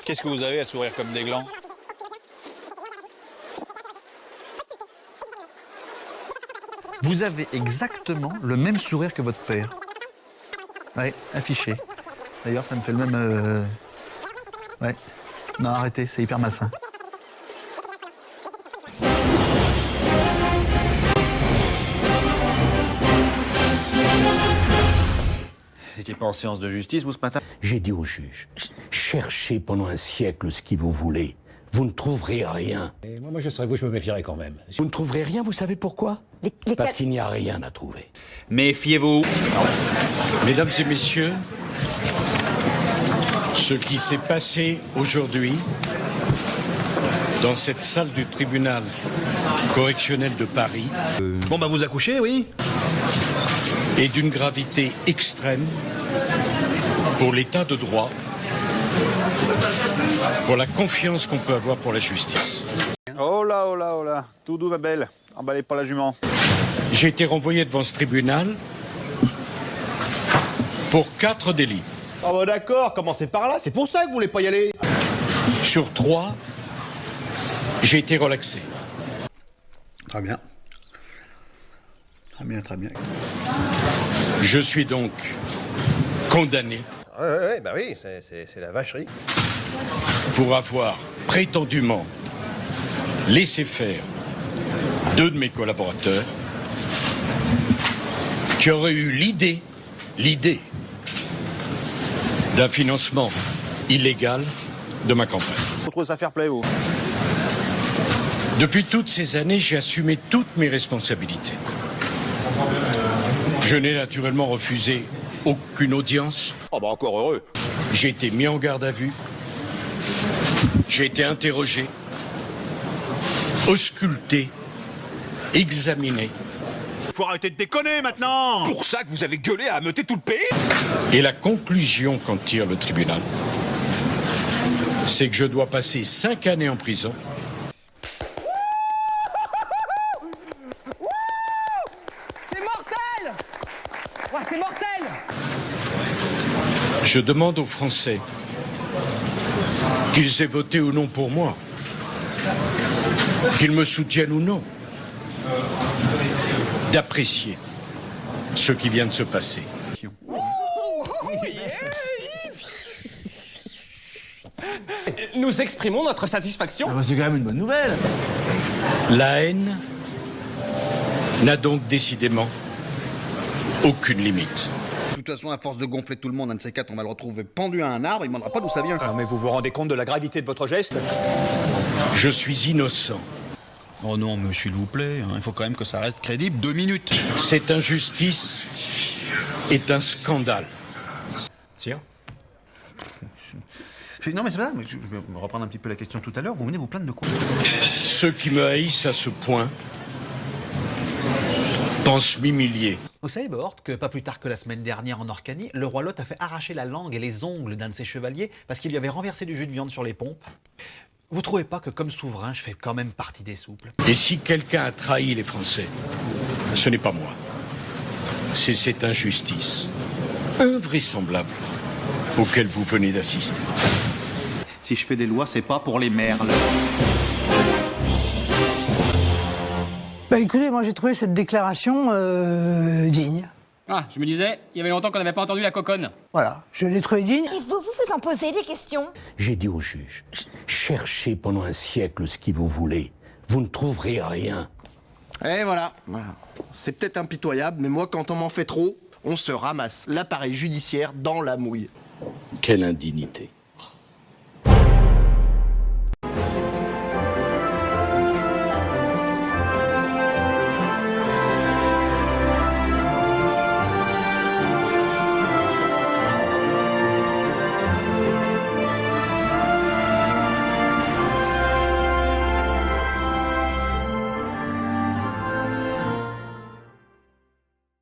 Qu'est-ce que vous avez à sourire comme des glands? Vous avez exactement le même sourire que votre père. Ouais, affiché. D'ailleurs, ça me fait le même... Ouais. Non, arrêtez, c'est hyper malsain. Vous n'étiez pas en séance de justice, vous, ce matin? J'ai dit au juge, cherchez pendant un siècle ce qui vous voulez. Vous ne trouverez rien. Et moi, je serais vous, je me méfierais quand même. Vous ne trouverez rien, vous savez pourquoi? Parce qu'il n'y a rien à trouver. Méfiez-vous. Mesdames et messieurs, ce qui s'est passé aujourd'hui dans cette salle du tribunal correctionnel de Paris Bon, bah vous accouchez, oui? est d'une gravité extrême pour l'état de droit, pour la confiance qu'on peut avoir pour la justice. Oh là, tout doux, ma belle. Emballez pas la jument. J'ai été renvoyé devant ce tribunal pour 4 délits. Oh bah d'accord, commencez par là, c'est pour ça que vous voulez pas y aller. Sur 3, j'ai été relaxé. Très bien. Très bien. Je suis donc condamné Ouais, bah oui, c'est la vacherie. pour avoir prétendument laissé faire 2 de mes collaborateurs qui auraient eu l'idée d'un financement illégal de ma campagne. Vous trouvez ça fair play, vous? Depuis toutes ces années, j'ai assumé toutes mes responsabilités. Je n'ai naturellement refusé aucune audience. Oh bah encore heureux. J'ai été mis en garde à vue. J'ai été interrogé, ausculté, examiné. Faut arrêter de déconner, maintenant! Pour ça que vous avez gueulé à ameuter tout le pays? Et la conclusion qu'en tire le tribunal, c'est que je dois passer 5 années en prison. C'est mortel! Ouais, c'est mortel! Je demande aux Français qu'ils aient voté ou non pour moi, qu'ils me soutiennent ou non, d'apprécier ce qui vient de se passer. Nous exprimons notre satisfaction. Ah bah, c'est quand même une bonne nouvelle. La haine n'a donc décidément aucune limite. De toute façon, à force de gonfler tout le monde, un de ces quatre, on va le retrouver pendu à un arbre, il ne demandera pas d'où ça vient. Ah, mais vous vous rendez compte de la gravité de votre geste? Je suis innocent. Oh non, mais s'il vous plaît, hein, il faut quand même que ça reste crédible. 2 minutes. Cette injustice est un scandale. Tiens. Non, mais c'est pas ça, mais je vais me reprendre un petit peu la question tout à l'heure. Vous venez vous plaindre de quoi? Ceux qui me haïssent à ce point pensent m'humilier. Vous savez, Bohort, que pas plus tard que la semaine dernière en Orcanie, le roi Lot a fait arracher la langue et les ongles d'un de ses chevaliers parce qu'il lui avait renversé du jus de viande sur les pompes. Vous trouvez pas que comme souverain, je fais quand même partie des souples? Et si quelqu'un a trahi les Français, ce n'est pas moi. C'est cette injustice invraisemblable auquel vous venez d'assister. Si je fais des lois, c'est pas pour les merles. Bah écoutez, moi j'ai trouvé cette déclaration digne. Ah, je me disais, il y avait longtemps qu'on n'avait pas entendu la coconne. Voilà, je l'ai trouvé digne. Et vous en posez des questions? J'ai dit au juge, cherchez pendant un siècle ce qui vous voulez. Vous ne trouverez rien. Et voilà. C'est peut-être impitoyable, mais moi, quand on m'en fait trop, on se ramasse l'appareil judiciaire dans la mouille. Quelle indignité.